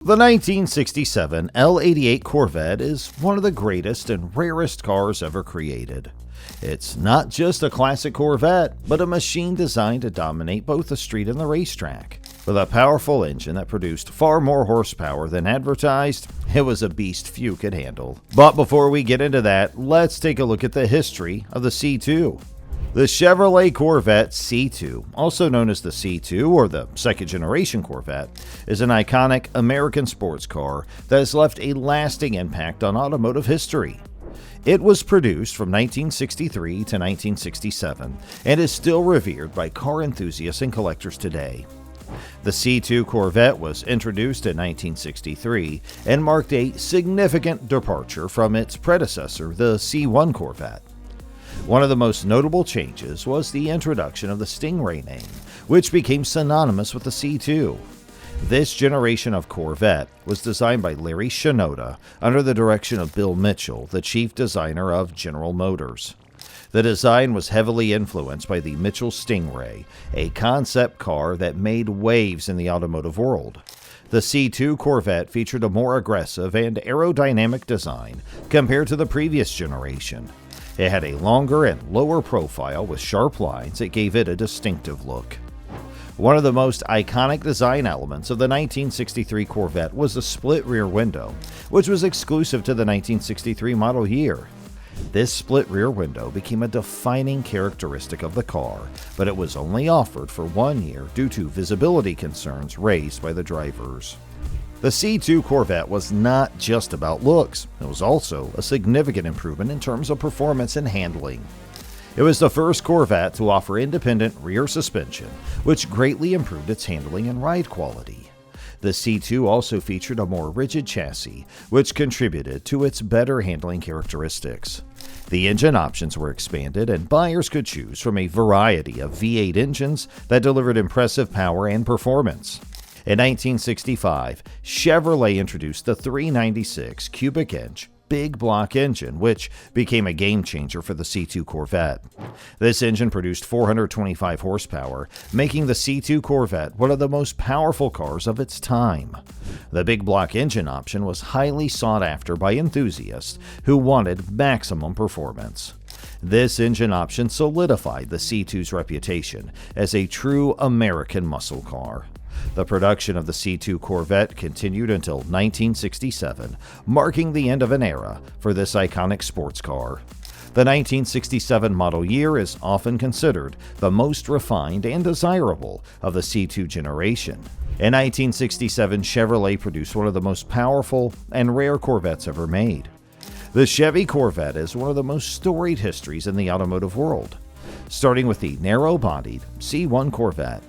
The 1967 L88 Corvette is one of the greatest and rarest cars ever created. It's not just a classic Corvette, but a machine designed to dominate both the street and the racetrack. With a powerful engine that produced far more horsepower than advertised, it was a beast few could handle. But before we get into that, let's take a look at the history of the C2. The Chevrolet Corvette C2, also known as the C2 or the second generation Corvette, is an iconic American sports car that has left a lasting impact on automotive history. It was produced from 1963 to 1967 and is still revered by car enthusiasts and collectors today. The C2 Corvette was introduced in 1963 and marked a significant departure from its predecessor, the C1 Corvette. One of the most notable changes was the introduction of the Stingray name, which became synonymous with the C2. This generation of Corvette was designed by Larry Shinoda under the direction of Bill Mitchell, the chief designer of General Motors. The design was heavily influenced by the Mitchell Stingray, a concept car that made waves in the automotive world. The C2 Corvette featured a more aggressive and aerodynamic design compared to the previous generation. It had a longer and lower profile with sharp lines that gave it a distinctive look. One of the most iconic design elements of the 1963 Corvette was the split rear window, which was exclusive to the 1963 model year. This split rear window became a defining characteristic of the car, but it was only offered for 1 year due to visibility concerns raised by the drivers. The C2 Corvette was not just about looks, it was also a significant improvement in terms of performance and handling. It was the first Corvette to offer independent rear suspension, which greatly improved its handling and ride quality. The C2 also featured a more rigid chassis, which contributed to its better handling characteristics. The engine options were expanded, and buyers could choose from a variety of V8 engines that delivered impressive power and performance. In 1965, Chevrolet introduced the 396 cubic inch big block engine, which became a game changer for the C2 Corvette. This engine produced 425 horsepower, making the C2 Corvette one of the most powerful cars of its time. The big block engine option was highly sought after by enthusiasts who wanted maximum performance. This engine option solidified the C2's reputation as a true American muscle car. The production of the C2 Corvette continued until 1967, marking the end of an era for this iconic sports car. The 1967 model year is often considered the most refined and desirable of the C2 generation. In 1967, Chevrolet produced one of the most powerful and rare Corvettes ever made. The Chevy Corvette is one of the most storied histories in the automotive world. Starting with the narrow-bodied C1 Corvette,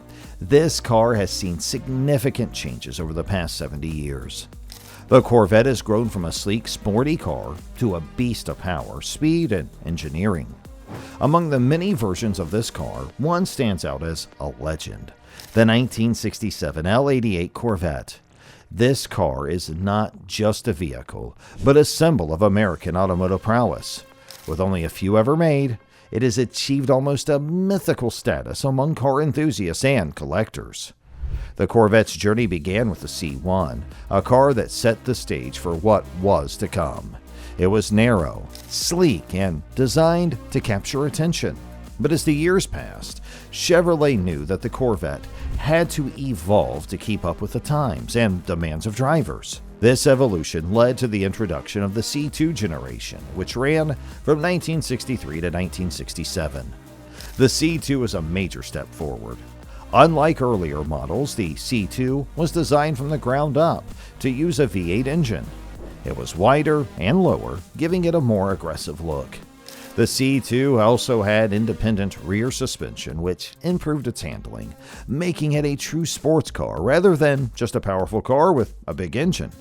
this car has seen significant changes over the past 70 years. The Corvette has grown from a sleek, sporty car to a beast of power, speed, and engineering. Among the many versions of this car, one stands out as a legend: the 1967 L88 Corvette. This car is not just a vehicle, but a symbol of American automotive prowess. With only a few ever made, it has achieved almost a mythical status among car enthusiasts and collectors. The Corvette's journey began with the C1, a car that set the stage for what was to come. It was narrow, sleek, and designed to capture attention. But as the years passed, Chevrolet knew that the Corvette had to evolve to keep up with the times and demands of drivers. This evolution led to the introduction of the C2 generation, which ran from 1963 to 1967. The C2 was a major step forward. Unlike earlier models, the C2 was designed from the ground up to use a V8 engine. It was wider and lower, giving it a more aggressive look. The C2 also had independent rear suspension, which improved its handling, making it a true sports car rather than just a powerful car with a big engine.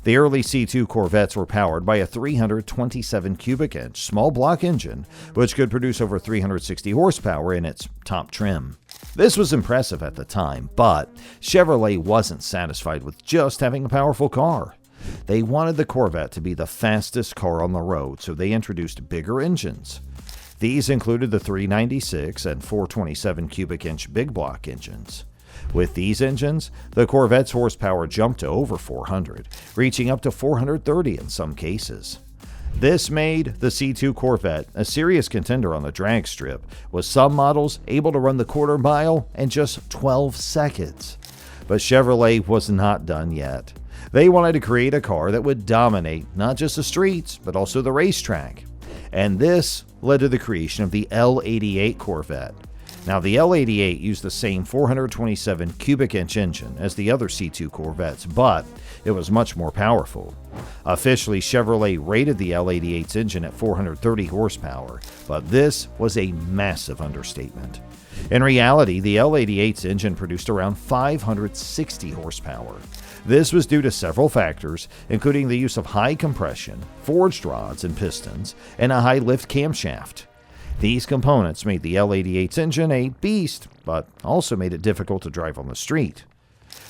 The early C2 Corvettes were powered by a 327 cubic inch small block engine, which could produce over 360 horsepower in its top trim. This was impressive at the time, but Chevrolet wasn't satisfied with just having a powerful car. They wanted the Corvette to be the fastest car on the road, so they introduced bigger engines. These included the 396 and 427 cubic inch big block engines. With these engines, the Corvette's horsepower jumped to over 400, reaching up to 430 in some cases. This made the C2 Corvette a serious contender on the drag strip, with some models able to run the quarter mile in just 12 seconds. But Chevrolet was not done yet. They wanted to create a car that would dominate not just the streets, but also the racetrack. And this led to the creation of the L88 Corvette. Now, the L88 used the same 427 cubic inch engine as the other C2 Corvettes, but it was much more powerful. Officially, Chevrolet rated the L88's engine at 430 horsepower, but this was a massive understatement. In reality, the L88's engine produced around 560 horsepower. This was due to several factors, including the use of high compression, forged rods and pistons, and a high lift camshaft. These components made the L88's engine a beast, but also made it difficult to drive on the street.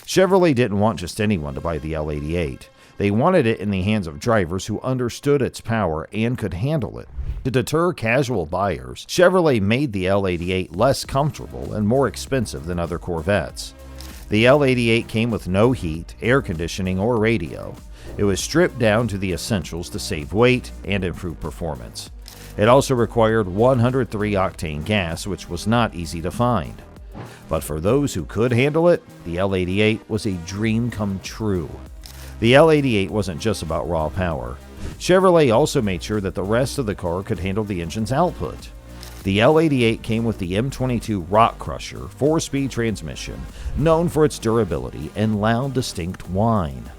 Chevrolet didn't want just anyone to buy the L88. They wanted it in the hands of drivers who understood its power and could handle it. To deter casual buyers, Chevrolet made the L88 less comfortable and more expensive than other Corvettes. The L88 came with no heat, air conditioning, or radio. It was stripped down to the essentials to save weight and improve performance. It also required 103-octane gas, which was not easy to find. But for those who could handle it, the L88 was a dream come true. The L88 wasn't just about raw power. Chevrolet also made sure that the rest of the car could handle the engine's output. The L88 came with the M22 Rock Crusher 4-speed transmission, known for its durability and loud, distinct whine.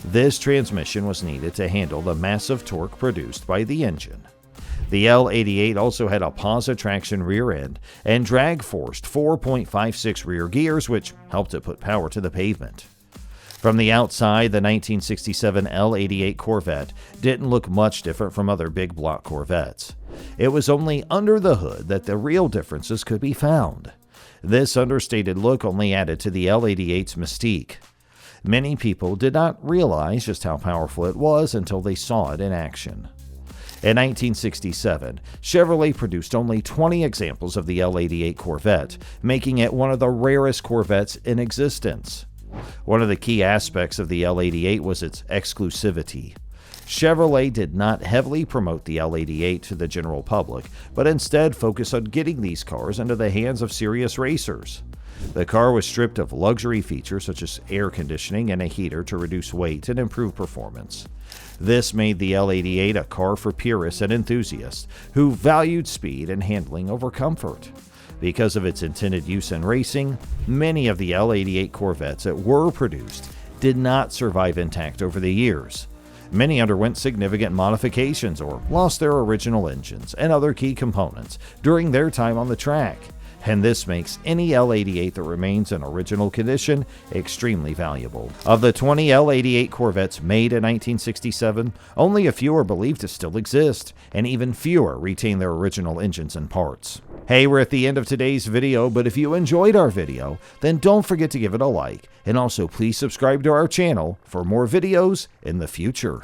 This transmission was needed to handle the massive torque produced by the engine. The L88 also had a positive traction rear end and drag-forced 4.56 rear gears, which helped it put power to the pavement. From the outside, the 1967 L88 Corvette didn't look much different from other big block Corvettes. It was only under the hood that the real differences could be found. This understated look only added to the L88's mystique. Many people did not realize just how powerful it was until they saw it in action. In 1967, Chevrolet produced only 20 examples of the L88 Corvette, making it one of the rarest Corvettes in existence. One of the key aspects of the L88 was its exclusivity. Chevrolet did not heavily promote the L88 to the general public, but instead focused on getting these cars into the hands of serious racers. The car was stripped of luxury features such as air conditioning and a heater to reduce weight and improve performance. This made the L88 a car for purists and enthusiasts who valued speed and handling over comfort. Because of its intended use in racing, many of the L88 Corvettes that were produced did not survive intact over the years. Many underwent significant modifications or lost their original engines and other key components during their time on the track, and this makes any L88 that remains in original condition extremely valuable. Of the 20 L88 Corvettes made in 1967, only a few are believed to still exist, and even fewer retain their original engines and parts. Hey, we're at the end of today's video, but if you enjoyed our video, then don't forget to give it a like, and also please subscribe to our channel for more videos in the future.